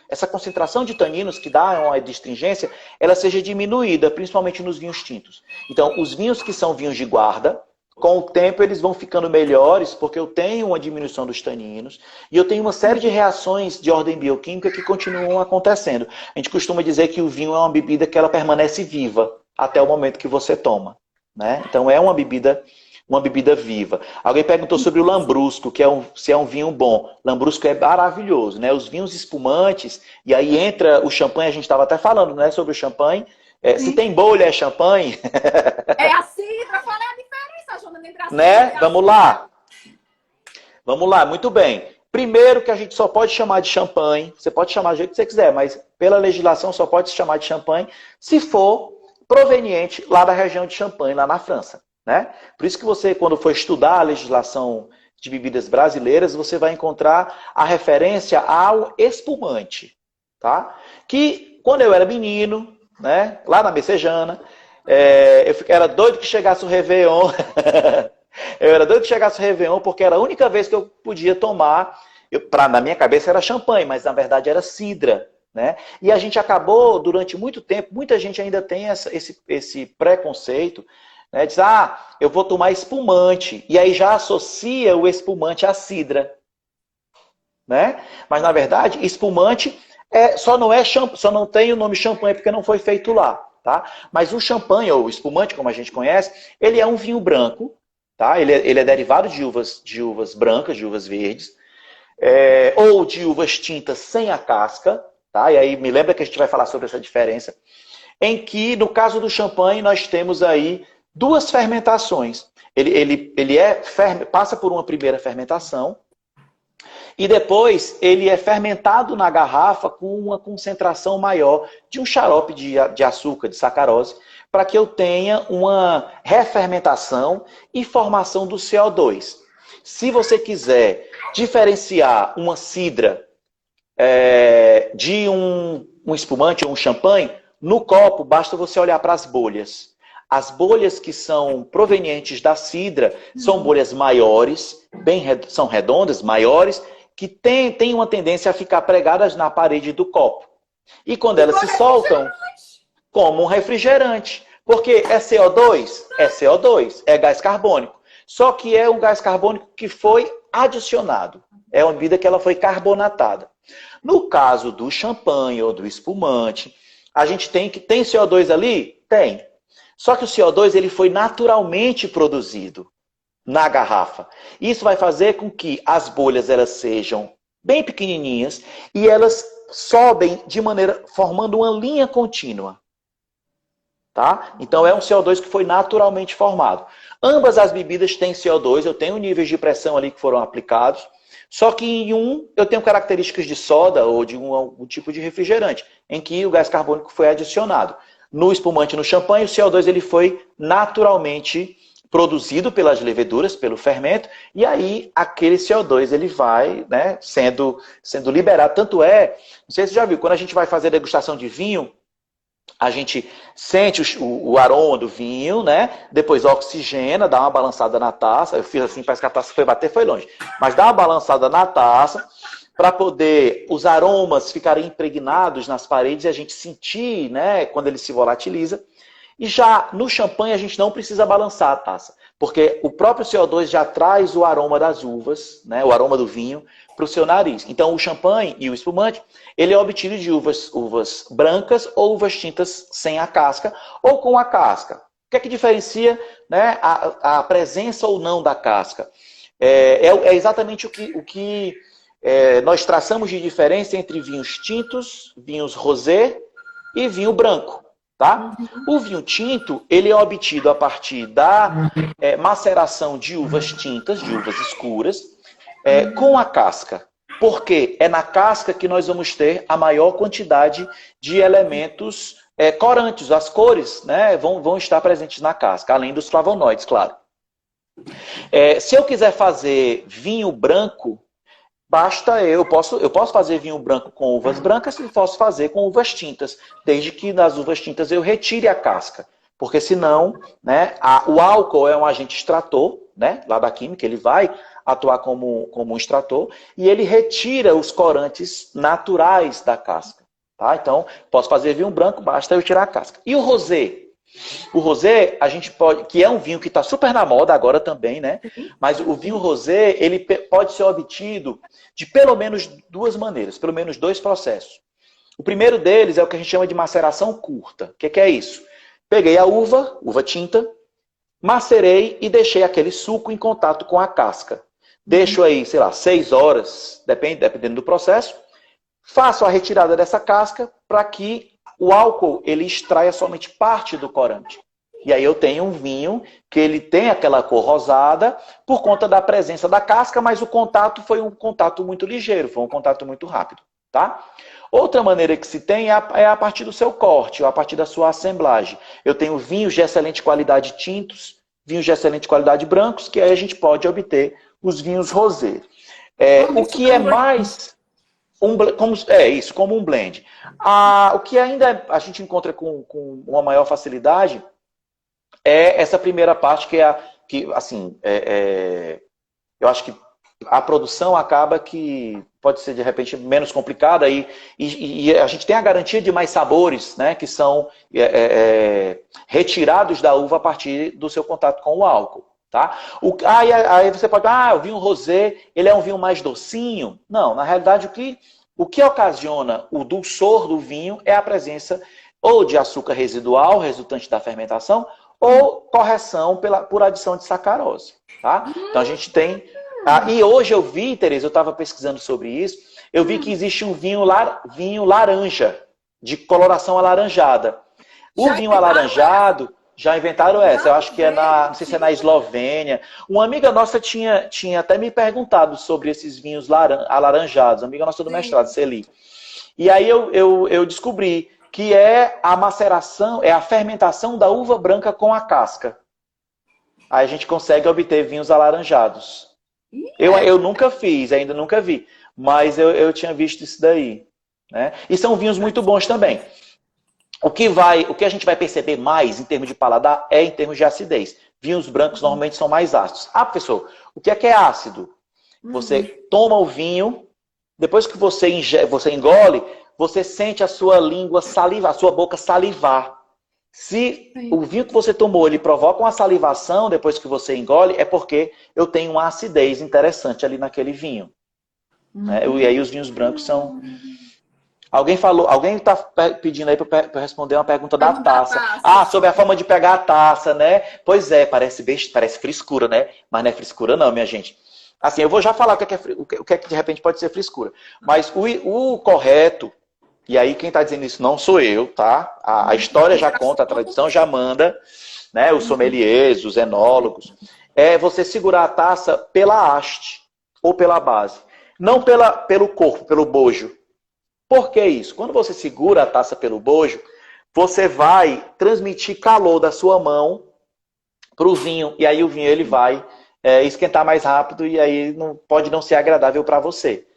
essa concentração de taninos que dá uma adstringência, ela seja diminuída, principalmente nos vinhos tintos. Então, os vinhos que são vinhos de guarda, com o tempo eles vão ficando melhores, porque eu tenho uma diminuição dos taninos, e eu tenho uma série de reações de ordem bioquímica que continuam acontecendo. A gente costuma dizer que o vinho é uma bebida que ela permanece viva até o momento que você toma. Né? Então, é uma bebida viva. Alguém perguntou sobre o lambrusco, se é um vinho bom. Lambrusco é maravilhoso, né? Os vinhos espumantes, e aí entra o champanhe, a gente estava até falando, né, sobre o champanhe. Se tem bolha, é champanhe. É assim, para falar a diferença, Joana, entre as né? Vamos lá. Vamos lá, muito bem. Primeiro que a gente só pode chamar de champanhe, você pode chamar do jeito que você quiser, mas pela legislação só pode se chamar de champanhe se for proveniente lá da região de Champagne, lá na França, né? Por isso que você, quando for estudar a legislação de bebidas brasileiras, você vai encontrar a referência ao espumante, tá? Que quando eu era menino, né, lá na Messejana, eu era doido que chegasse o Réveillon. Eu era doido que chegasse o Réveillon, porque era a única vez que eu podia tomar. Na minha cabeça era champanhe, mas na verdade era cidra, né? E a gente acabou, durante muito tempo, muita gente ainda tem esse preconceito, né? Diz, eu vou tomar espumante. E aí já associa o espumante à cidra, né? Mas na verdade, espumante só não tem o nome champanhe porque não foi feito lá, tá? Mas o champanhe, ou o espumante, como a gente conhece, ele é um vinho branco, tá? Ele é derivado de uvas brancas, de uvas verdes, ou de uvas tintas sem a casca, tá? E aí me lembra que a gente vai falar sobre essa diferença, em que, no caso do champanhe, nós temos aí duas fermentações. Ele passa por uma primeira fermentação, e depois ele é fermentado na garrafa com uma concentração maior de um xarope de açúcar, de sacarose, para que eu tenha uma refermentação e formação do CO2. Se você quiser diferenciar uma cidra de um espumante ou um champanhe, no copo basta você olhar para as bolhas. As bolhas que são provenientes da cidra são bolhas maiores, são redondas, maiores, que têm uma tendência a ficar pregadas na parede do copo. E quando elas se soltam, como um refrigerante. Porque é CO2? É CO2, é gás carbônico. Só que é um gás carbônico que foi adicionado. É uma bebida que ela foi carbonatada. No caso do champanhe ou do espumante, a gente tem CO2 ali? Tem. Só que o CO2 ele foi naturalmente produzido na garrafa. Isso vai fazer com que as bolhas elas sejam bem pequenininhas e elas sobem formando uma linha contínua. Tá? Então é um CO2 que foi naturalmente formado. Ambas as bebidas têm CO2, eu tenho níveis de pressão ali que foram aplicados, só que em um eu tenho características de soda ou de algum tipo de refrigerante, em que o gás carbônico foi adicionado. No espumante e no champanhe, o CO2 ele foi naturalmente produzido pelas leveduras, pelo fermento, e aí aquele CO2 ele vai, né, sendo liberado. Tanto não sei se você já viu, quando a gente vai fazer degustação de vinho, a gente sente o aroma do vinho, né? Depois oxigena, dá uma balançada na taça. Eu fiz assim, parece que a taça foi bater, foi longe. Mas dá uma balançada na taça para poder os aromas ficarem impregnados nas paredes e a gente sentir, né, quando ele se volatiliza. E já no champanhe a gente não precisa balançar a taça, porque o próprio CO2 já traz o aroma das uvas, né, o aroma do vinho, para o seu nariz. Então o champanhe e o espumante, ele é obtido de uvas brancas ou uvas tintas sem a casca ou com a casca. O que é que diferencia, né, a presença ou não da casca? É exatamente o que nós traçamos de diferença entre vinhos tintos, vinhos rosé e vinho branco. Tá? O vinho tinto ele é obtido a partir da maceração de uvas tintas, de uvas escuras, com a casca. Porque é na casca que nós vamos ter a maior quantidade de elementos corantes. As cores, né, vão estar presentes na casca, além dos flavonoides, claro. Se eu quiser fazer vinho branco, eu posso fazer vinho branco com uvas brancas e posso fazer com uvas tintas, desde que nas uvas tintas eu retire a casca. Porque senão, né, o álcool é um agente extrator, né, lá da química, ele vai atuar como um extrator e ele retira os corantes naturais da casca. Tá? Então, posso fazer vinho branco, basta eu tirar a casca. E o rosé? O rosé, a gente pode, que é um vinho que está super na moda agora também, né? Mas o vinho rosé, ele pode ser obtido de pelo menos duas maneiras, pelo menos dois processos. O primeiro deles é o que a gente chama de maceração curta. O que é isso? Peguei a uva tinta, macerei e deixei aquele suco em contato com a casca. Deixo aí, sei lá, 6 horas, dependendo do processo. Faço a retirada dessa casca para que o álcool ele extraia somente parte do corante. E aí eu tenho um vinho que ele tem aquela cor rosada por conta da presença da casca, mas o contato foi um contato muito ligeiro, foi um contato muito rápido, tá? Outra maneira que se tem é a partir do seu corte, ou a partir da sua assemblagem. Eu tenho vinhos de excelente qualidade tintos, vinhos de excelente qualidade brancos, que aí a gente pode obter os vinhos rosé. O que é mais... como um blend. O que ainda a gente encontra com uma maior facilidade é essa primeira parte, eu acho que a produção acaba que pode ser, de repente, menos complicada e a gente tem a garantia de mais sabores, né, que são retirados da uva a partir do seu contato com o álcool. Tá? Aí você pode o vinho rosé, ele é um vinho mais docinho? Não, na realidade o que ocasiona o dulçor do vinho é a presença ou de açúcar residual, resultante da fermentação, ou correção por adição de sacarose. Tá? Então a gente tem... e hoje eu vi, Tereza, eu estava pesquisando sobre isso, eu vi que existe um vinho laranja, de coloração alaranjada. O vinho alaranjado... Já inventaram essa, eu acho que não sei se é na Eslovênia. Uma amiga nossa tinha até me perguntado sobre esses vinhos alaranjados, uma amiga nossa do mestrado, Celi. E aí eu descobri que é a maceração, é a fermentação da uva branca com a casca. Aí a gente consegue obter vinhos alaranjados. Eu nunca fiz, ainda nunca vi, mas eu tinha visto isso daí. Né? E são vinhos muito bons também. O que a gente vai perceber mais em termos de paladar é em termos de acidez. Vinhos brancos normalmente são mais ácidos. Professor, o que é ácido? Você toma o vinho, depois que você engole, você sente a sua língua salivar, a sua boca salivar. Se o vinho que você tomou, ele provoca uma salivação depois que você engole, é porque eu tenho uma acidez interessante ali naquele vinho. Né? E aí os vinhos brancos são... Alguém está pedindo aí para eu responder uma pergunta da taça. Sobre a forma de pegar a taça, né? Pois é, parece frescura, né? Mas não é frescura não, minha gente. Assim, eu vou já falar o que é que de repente pode ser frescura. Mas o correto, e aí quem está dizendo isso não sou eu, tá? A história já conta, a tradição já manda, né? Os sommeliers, os enólogos. É você segurar a taça pela haste ou pela base. Não pelo corpo, pelo bojo. Por que isso? Quando você segura a taça pelo bojo, você vai transmitir calor da sua mão para o vinho. E aí o vinho ele vai esquentar mais rápido e aí pode não ser agradável para você.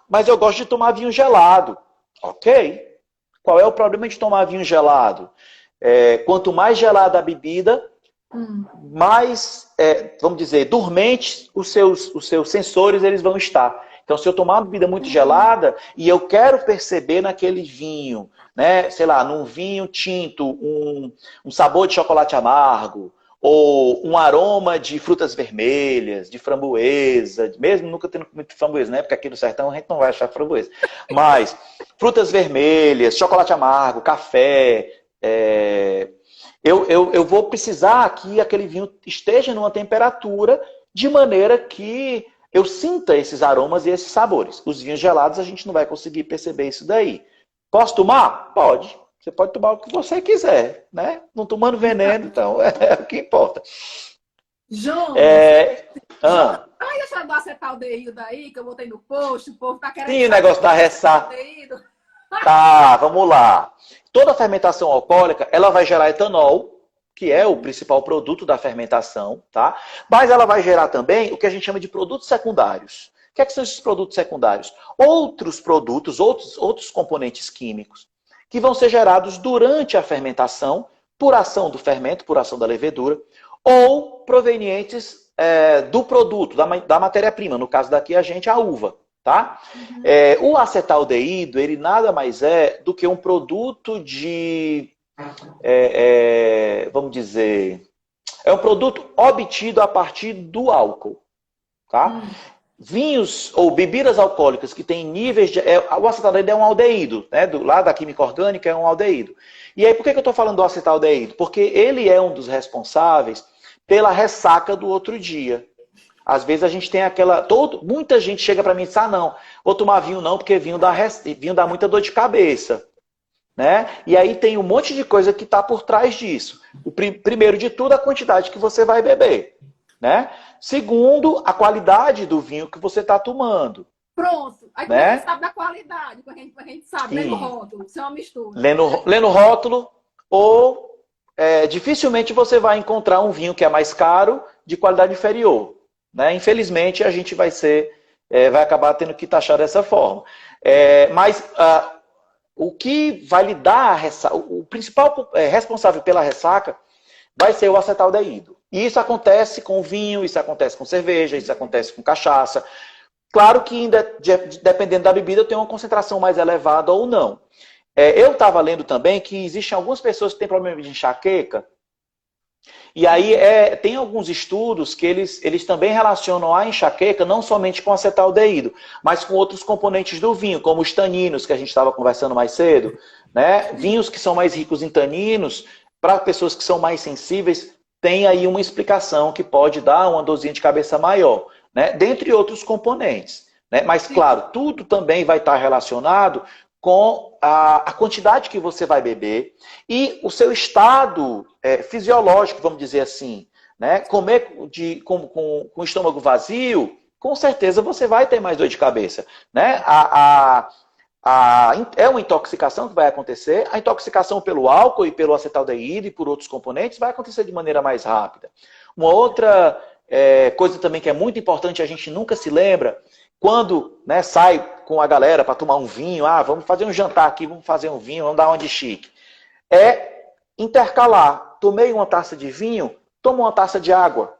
Mas eu gosto de tomar vinho gelado. Ok. Qual é o problema de tomar vinho gelado? Quanto mais gelada a bebida, mais, vamos dizer, dormentes os seus sensores eles vão estar. Então, se eu tomar uma bebida muito gelada e eu quero perceber naquele vinho, né, sei lá, num vinho tinto, um sabor de chocolate amargo, ou um aroma de frutas vermelhas, de framboesa, mesmo nunca tendo comido framboesa, né, porque aqui no sertão a gente não vai achar framboesa. Mas frutas vermelhas, chocolate amargo, café, eu vou precisar que aquele vinho esteja numa temperatura de maneira que eu sinta esses aromas e esses sabores. Os vinhos gelados a gente não vai conseguir perceber isso daí. Posso tomar? Pode. Você pode tomar o que você quiser, né? Não tomando veneno, então é o que importa. João, vai deixar do acetaldeído aí, que eu botei no post, o povo tá querendo... Sim, o negócio da ressaca. Tá, vamos lá. Toda fermentação alcoólica, ela vai gerar etanol, que é o principal produto da fermentação, tá? Mas ela vai gerar também o que a gente chama de produtos secundários. O que são esses produtos secundários? Outros produtos, outros componentes químicos, que vão ser gerados durante a fermentação, por ação do fermento, por ação da levedura, ou provenientes do produto, da matéria-prima, no caso daqui a uva. Tá? O acetaldeído, ele nada mais é do que um produto de... vamos dizer, é um produto obtido a partir do álcool, tá? Vinhos ou bebidas alcoólicas que têm níveis de... o acetaldeído é um aldeído, né? Lá da química orgânica é um aldeído. E aí, por que eu estou falando do acetaldeído? Porque ele é um dos responsáveis pela ressaca do outro dia. Às vezes a gente tem muita gente chega para mim e diz, não, vou tomar vinho não, porque vinho dá muita dor de cabeça. né? E aí tem um monte de coisa que está por trás disso. Primeiro de tudo, a quantidade que você vai beber, né? Segundo, a qualidade do vinho que você está tomando. Pronto. Aí como é que a gente sabe da qualidade? Como a gente sabe? Lendo o rótulo, isso é uma mistura. Lendo rótulo, ou dificilmente você vai encontrar um vinho que é mais caro de qualidade inferior, né? Infelizmente, a gente vai acabar tendo que taxar dessa forma. Mas o que vai lhe dar a ressaca, o principal responsável pela ressaca vai ser o acetaldeído. E isso acontece com vinho, isso acontece com cerveja, isso acontece com cachaça. Claro que, dependendo da bebida, tem uma concentração mais elevada ou não. Eu estava lendo também que existem algumas pessoas que têm problema de enxaqueca, e aí tem alguns estudos que eles também relacionam a enxaqueca não somente com acetaldeído, mas com outros componentes do vinho, como os taninos, que a gente estava conversando mais cedo, né? Vinhos que são mais ricos em taninos, para pessoas que são mais sensíveis, tem aí uma explicação que pode dar uma dorzinha de cabeça maior, né? Dentre outros componentes, né? Mas, claro, tudo também vai estar relacionado com a quantidade que você vai beber e o seu estado fisiológico, vamos dizer assim, né? Comer com o estômago vazio, com certeza você vai ter mais dor de cabeça, né? É uma intoxicação que vai acontecer. A intoxicação pelo álcool e pelo acetaldeído e por outros componentes vai acontecer de maneira mais rápida. Uma outra coisa também que é muito importante, a gente nunca se lembra, quando, né, sai com a galera para tomar um vinho, vamos fazer um jantar aqui, vamos fazer um vinho, vamos dar uma de chique. Intercalar. Tomei uma taça de vinho, toma uma taça de água.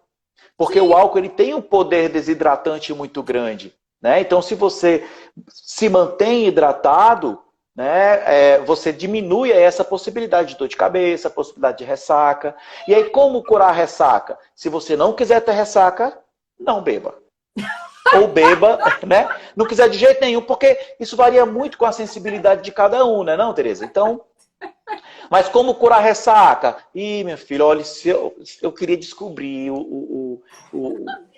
Porque o álcool ele tem um poder desidratante muito grande, né? Então, se você se mantém hidratado, né, você diminui essa possibilidade de dor de cabeça, a possibilidade de ressaca. E aí, como curar a ressaca? Se você não quiser ter ressaca, não beba. Ou beba, né? Não quiser de jeito nenhum, porque isso varia muito com a sensibilidade de cada um, né, não, Tereza? Então, mas como curar ressaca? Ih, minha filha, olha, eu queria descobrir o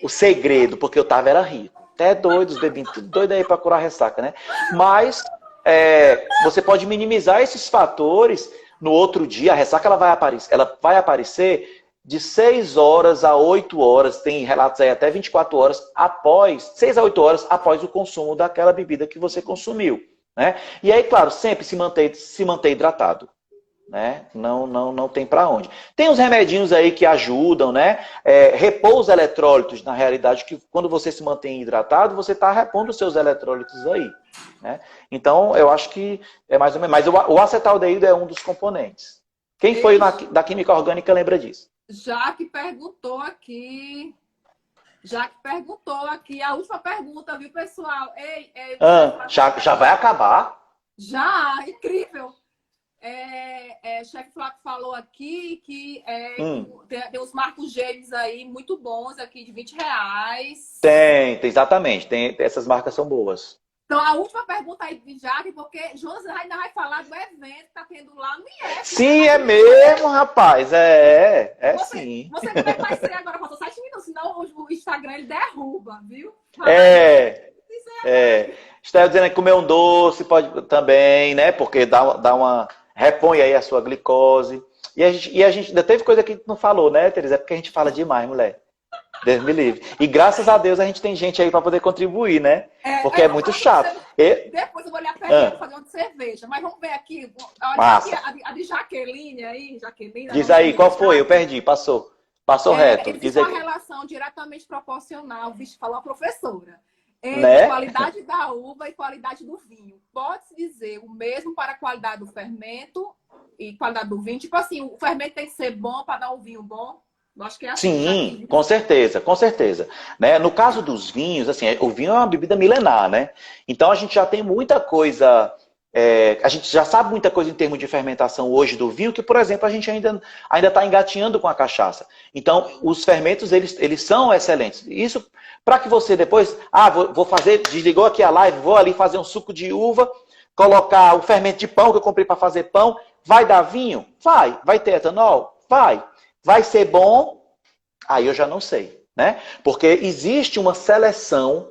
segredo, porque eu era rico. Até doido, os bebinhos, tudo doido aí para curar ressaca, né? Mas você pode minimizar esses fatores. No outro dia, a ressaca ela vai aparecer de 6 horas a 8 horas, tem relatos aí até 24 horas após, 6 a 8 horas após o consumo daquela bebida que você consumiu, né? E aí, claro, sempre se manter hidratado, né? Não tem para onde. Tem uns remedinhos aí que ajudam, né? Repor os eletrólitos, na realidade, que quando você se mantém hidratado, você está repondo os seus eletrólitos aí, né? Então, eu acho que é mais ou menos. Mas o acetaldeído é um dos componentes. Quem foi da química orgânica lembra disso? Já que perguntou aqui, a última pergunta, viu, pessoal? Já vai acabar? Já, incrível. Chefe Flávio falou aqui que tem os marcos gêmeos aí muito bons aqui de R$20. Tem, exatamente. Essas marcas são boas. Então, a última pergunta aí de Jaque, porque Jonas ainda vai falar do evento que tá tendo lá no IF. Sim, é mesmo, rapaz. Sim. Você também vai ser agora, faltou 7 minutos, senão o Instagram ele derruba, viu? Está dizendo que comer um doce pode também, né? Porque repõe aí a sua glicose. E a gente ainda teve coisa que a gente não falou, né, Teresa? É porque a gente fala demais, mulher. Deus me livre. E graças a Deus a gente tem gente aí para poder contribuir, né? Porque é muito chato. Depois eu vou lhe apertar fazer uma de cerveja. Mas vamos ver aqui. Olha aqui a de Jaqueline aí. Diz aí, qual foi? Eu perdi. Passou reto. Diz uma relação diretamente proporcional, falou a professora, entre né? Qualidade da uva e qualidade do vinho. Pode-se dizer o mesmo para a qualidade do fermento e qualidade do vinho? Tipo assim, o fermento tem que ser bom para dar um vinho bom? Acho que é assim. Sim, com certeza. Né? No caso dos vinhos, assim, o vinho é uma bebida milenar, né? Então a gente já tem muita coisa, a gente já sabe muita coisa em termos de fermentação hoje do vinho, que, por exemplo, a gente ainda está engatinhando com a cachaça. Então, os fermentos, eles são excelentes. Isso para que você depois, vou fazer, desligou aqui a live, vou ali fazer um suco de uva, colocar o fermento de pão que eu comprei para fazer pão, vai dar vinho? Vai ter etanol? Vai ser bom? Aí eu já não sei, né? Porque existe uma seleção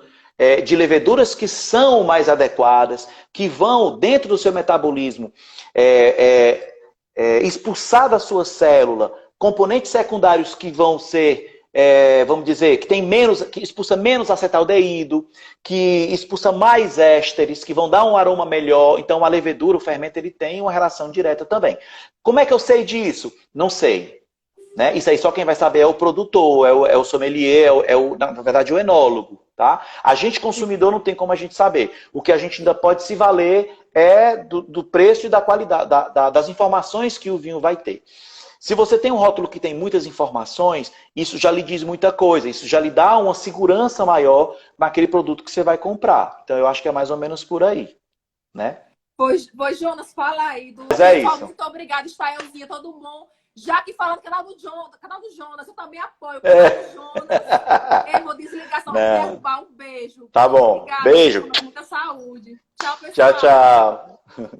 de leveduras que são mais adequadas, que vão, dentro do seu metabolismo, expulsar da sua célula componentes secundários que vão ser, vamos dizer, que expulsa menos acetaldeído, que expulsa mais ésteres, que vão dar um aroma melhor. Então, a levedura, o fermento, ele tem uma relação direta também. Como é que eu sei disso? Não sei. Né? Isso aí só quem vai saber é o produtor, é o sommelier, na verdade, o enólogo. Tá? A gente, consumidor, não tem como a gente saber. O que a gente ainda pode se valer é do preço e da qualidade, das informações que o vinho vai ter. Se você tem um rótulo que tem muitas informações, isso já lhe diz muita coisa, isso já lhe dá uma segurança maior naquele produto que você vai comprar. Então, eu acho que é mais ou menos por aí. Né? Pois, Jonas, fala aí. Mas é isso. Muito obrigada, Estaelzinha, todo mundo. Já que falando do canal do Jonas, eu também apoio o canal do Jonas. Eu vou desligar, só vou derrubar. Um beijo. Tá bom. Obrigada, Beijo. muita saúde. Tchau, pessoal. Tchau, tchau.